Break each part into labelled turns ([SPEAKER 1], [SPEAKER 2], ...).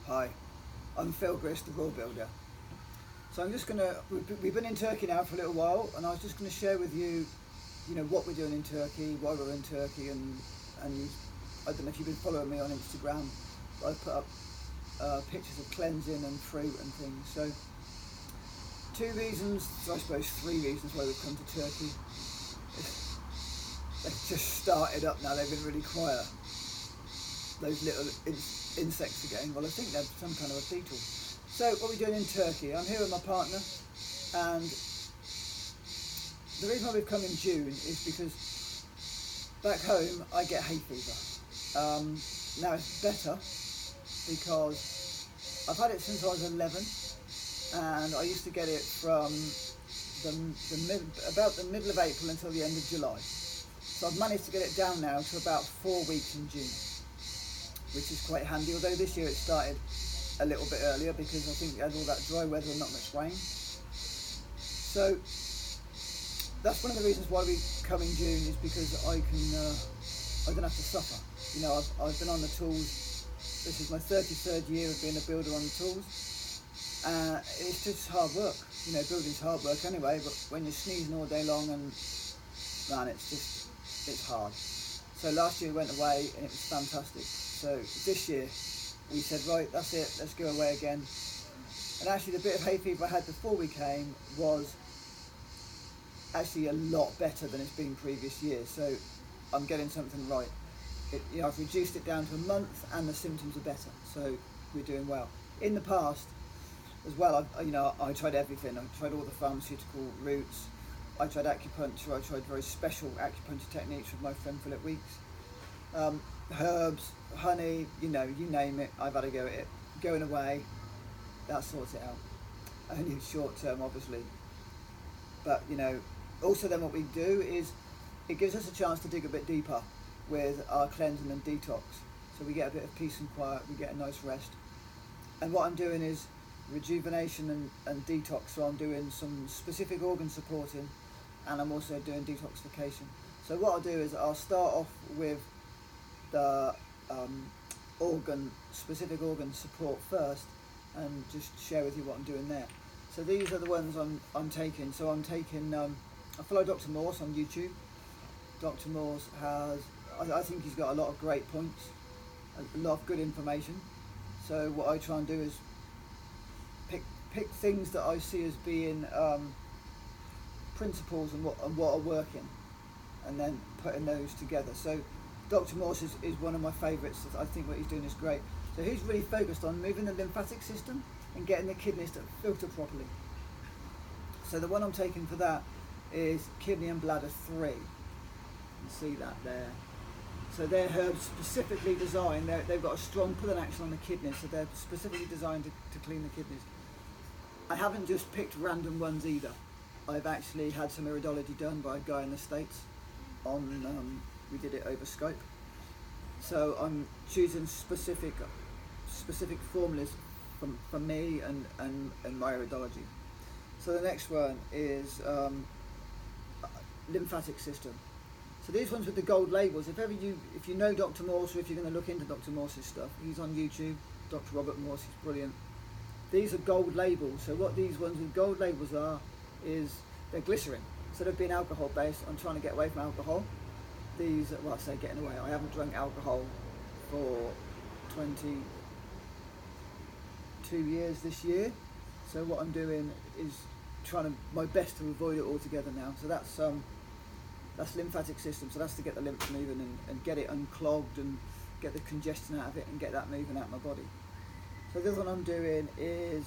[SPEAKER 1] Hi, I'm Phil Grist, the Raw Builder. So we've been in Turkey now for a little while, and I was just going to share with you, what we're doing in Turkey, why we're in Turkey, and I don't know if you've been following me on Instagram, but I've put up pictures of cleansing and fruit and things. So I suppose three reasons why we've come to Turkey. They've just started up now, they've been really quiet. Those little insects again. Well, I think they're some kind of a beetle. So what we're doing in Turkey, I'm here with my partner, and the reason why we've come in June is because back home I get hay fever. Now it's better because I've had it since I was 11, and I used to get it from about the middle of April until the end of July. So I've managed to get it down now to about 4 weeks in June, which is quite handy, although this year it started a little bit earlier because I think we had all that dry weather and not much rain. So that's one of the reasons why we come in June, is because I don't have to suffer. I've been on the tools. This is my 33rd year of being a builder on the tools. It's just hard work. Building's hard work anyway, but when you're sneezing all day long, and man, it's hard. So last year we went away and it was fantastic. So this year we said, right, that's it, let's go away again. And actually the bit of hay fever I had before we came was actually a lot better than it's been previous years. So I'm getting something right. I've reduced it down to a month and the symptoms are better. So we're doing well. In the past as well, I tried everything. I tried all the pharmaceutical routes. I tried acupuncture. I tried very special acupuncture techniques with my friend Philip Weeks. Herbs, honey, you name it, I've had a go at it. Going away, that sorts it out. Only short term, obviously. But, also then what we do is it gives us a chance to dig a bit deeper with our cleansing and detox. So we get a bit of peace and quiet, we get a nice rest. And what I'm doing is rejuvenation and detox. So I'm doing some specific organ supporting, and I'm also doing detoxification. So what I'll do is I'll start off with the specific organ support first, and just share with you what I'm doing there. So these are the ones I'm taking. So I'm taking, I follow Dr. Morse on YouTube. Dr. Morse I think he's got a lot of great points, a lot of good information. So what I try and do is pick things that I see as being principles and what are working, and then putting those together. So Dr. Morse is one of my favourites. I think what he's doing is great. So he's really focused on moving the lymphatic system and getting the kidneys to filter properly. So the one I'm taking for that is kidney and bladder 3. You can see that there. So they're herbs specifically designed, they've got a strong pulling action on the kidneys, so they're specifically designed to clean the kidneys. I haven't just picked random ones either. I've actually had some iridology done by a guy in the States we did it over Skype. So I'm choosing specific formulas from me and my iridology. So the next one is lymphatic system. So these ones with the gold labels, if you know Dr. Morse, or if you're going to look into Dr. Morse's stuff, he's on YouTube, Dr. Robert Morse, he's brilliant. These are gold labels. So what these ones with gold labels are, is they're glycerin. Instead of being alcohol based, I'm trying to get away from alcohol. These, well, I say getting away, I haven't drunk alcohol for 22 years this year. So what I'm doing is trying my best to avoid it altogether now. So that's lymphatic system. So that's to get the lymph moving and get it unclogged and get the congestion out of it and get that moving out of my body. So the other one I'm doing is,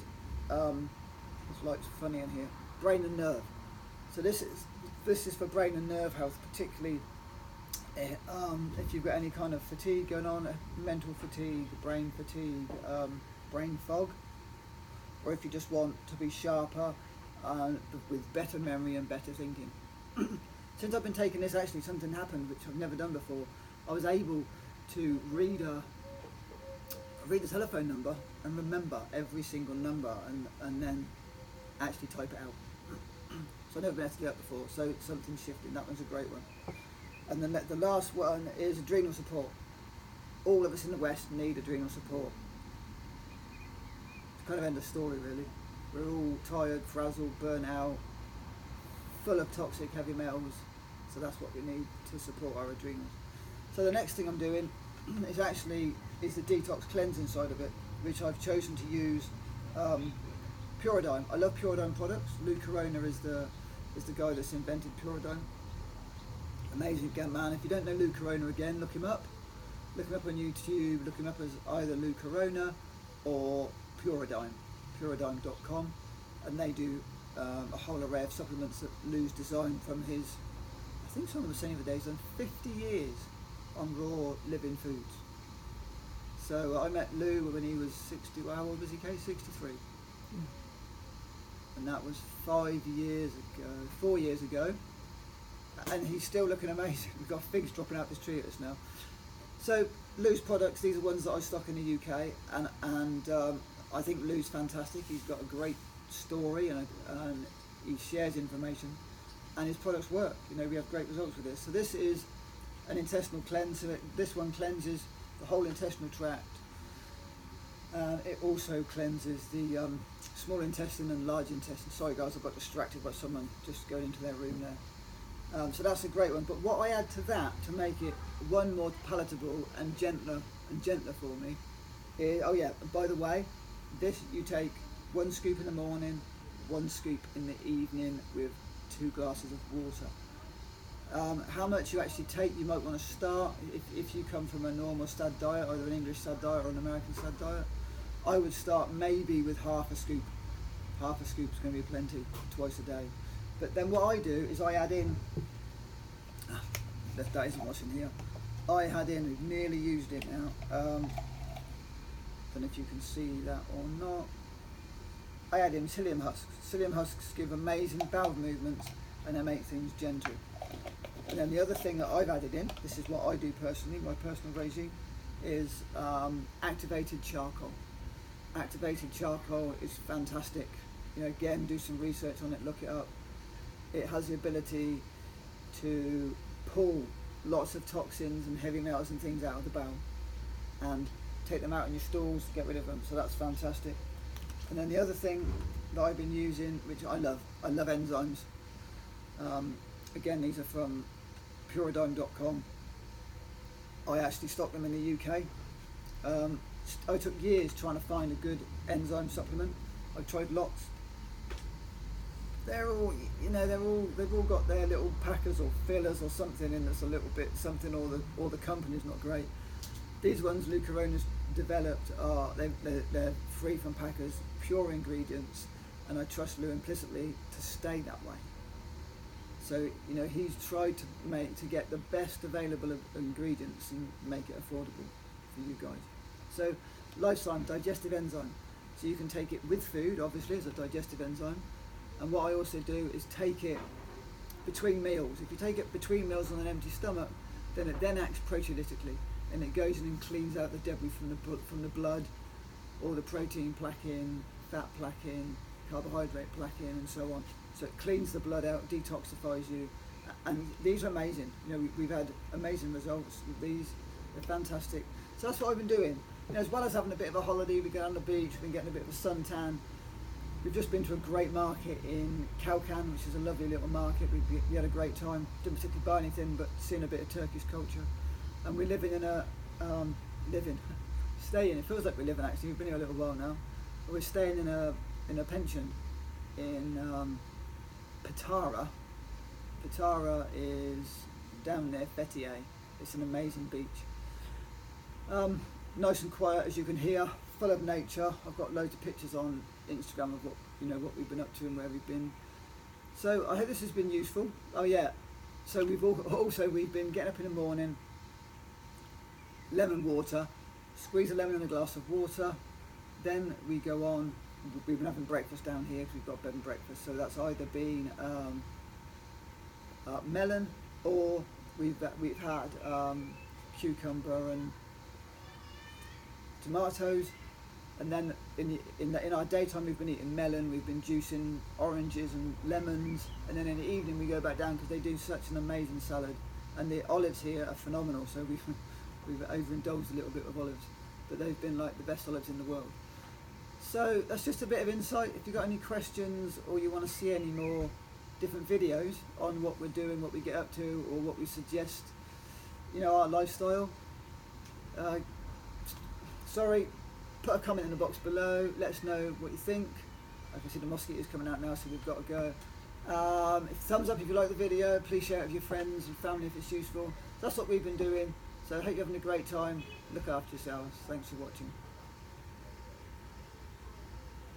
[SPEAKER 1] it's like funny in here, brain and nerve. So this is for brain and nerve health, particularly if you've got any kind of fatigue going on, mental fatigue, brain fog, or if you just want to be sharper with better memory and better thinking. Since I've been taking this, actually something happened which I've never done before. I was able to read the telephone number and remember every single number and then actually type it out. So I've never been able to do that before, so something shifted. That one's a great one. And then the last one is adrenal support. All of us in the West need adrenal support. kind of end of story really. We're all tired, frazzled, burnt out, full of toxic heavy metals, so that's what we need to support our adrenals. So the next thing I'm doing is the detox cleansing side of it, which I've chosen to use Puridyne. I love Puridyne products. Lou Corona is the guy that's invented Puridyne. Amazing man. If you don't know Lou Corona, again, look him up. Look him up on YouTube. Look him up as either Lou Corona or Puridyne. Puridyne.com, and they do a whole array of supplements that Lou's designed from his, I think someone was saying the other day, he's done 50 years on raw living foods. So I met Lou when he was 60, how old was he, Kay? 63. And that was 4 years ago. And he's still looking amazing. We've got figs dropping out this tree at us now. So Lou's products, these are ones that I stock in the UK, and I think Lou's fantastic. He's got a great story and he shares information, and his products work. You know, we have great results with this. So this is an intestinal cleanse. So this one cleanses the whole intestinal tract. It also cleanses the small intestine and large intestine. Sorry guys, I got distracted by someone just going into their room there. So that's a great one. But what I add to that to make it one more palatable and gentler for me is, oh yeah, by the way, this you take 1 scoop in the morning, 1 scoop in the evening with 2 glasses of water. How much you actually take, you might want to start, if you come from a normal STAD diet, either an English STAD diet or an American STAD diet, I would start maybe with half a scoop. Half a scoop is going to be plenty, twice a day. But then what I do is I add in, that isn't what's in here, I add in, we've nearly used it now, don't know if you can see that or not, I add in psyllium husks. Psyllium husks give amazing bowel movements and they make things gentle. And then the other thing that I've added in, this is what I do personally, my personal regime, is activated charcoal. Activated charcoal is fantastic. You know, again, do some research on it, look it up. It has the ability to pull lots of toxins and heavy metals and things out of the bowel and take them out in your stools, get rid of them, so that's fantastic. And then the other thing that I've been using, which I love enzymes. Again, these are from Puridyne.com. I actually stock them in the UK. I took years trying to find a good enzyme supplement. I've tried lots. They're all, you know, they've all got their little packers or fillers or something in that's a little bit something, or the company's not great. These ones Lou Corona's developed are they're free from packers, pure ingredients, and I trust Lou implicitly to stay that way. So you know, he's tried to get the best available of ingredients and make it affordable for you guys. So Lifezyme digestive enzyme. So you can take it with food, obviously, as a digestive enzyme. And what I also do is take it between meals. If you take it between meals on an empty stomach, then it then acts proteolytically, and it goes in and cleans out the debris from the blood, all the protein plaquing, fat plaquing, carbohydrate plaquing, and so on. So it cleans the blood out, detoxifies you, and these are amazing. You know, we've had amazing results with these. They're fantastic. So that's what I've been doing. You know, as well as having a bit of a holiday, we go on the beach, we've been getting a bit of a suntan. We've just been to a great market in Kalkan, which is a lovely little market. We had a great time. Didn't particularly buy anything, but seeing a bit of Turkish culture. And we're living in staying. It feels like we're living actually. We've been here a little while now. But we're staying in a pension in Patara. Patara is down near Fethiye. It's an amazing beach. Nice and quiet, as you can hear, full of nature. I've got loads of pictures on Instagram of what we've been up to and where we've been. So I hope this has been useful. Oh yeah, so we've been getting up in the morning, lemon water, squeeze a lemon in a glass of water, then we go on. We've been having breakfast down here because we've got bed and breakfast. So that's either been melon, or we've had cucumber and tomatoes, and then in our daytime we've been eating melon, we've been juicing oranges and lemons, and then in the evening we go back down because they do such an amazing salad, and the olives here are phenomenal. So we've overindulged a little bit with olives, but they've been like the best olives in the world. So that's just a bit of insight. If you've got any questions or you want to see any more different videos on what we're doing, what we get up to, or what we suggest, you know, our lifestyle, sorry, put a comment in the box below, let us know what you think. I can see the mosquitoes coming out now, so we've got to go. Thumbs up if you like the video, please share it with your friends and family if it's useful. That's what we've been doing, so I hope you're having a great time. Look after yourselves. Thanks for watching.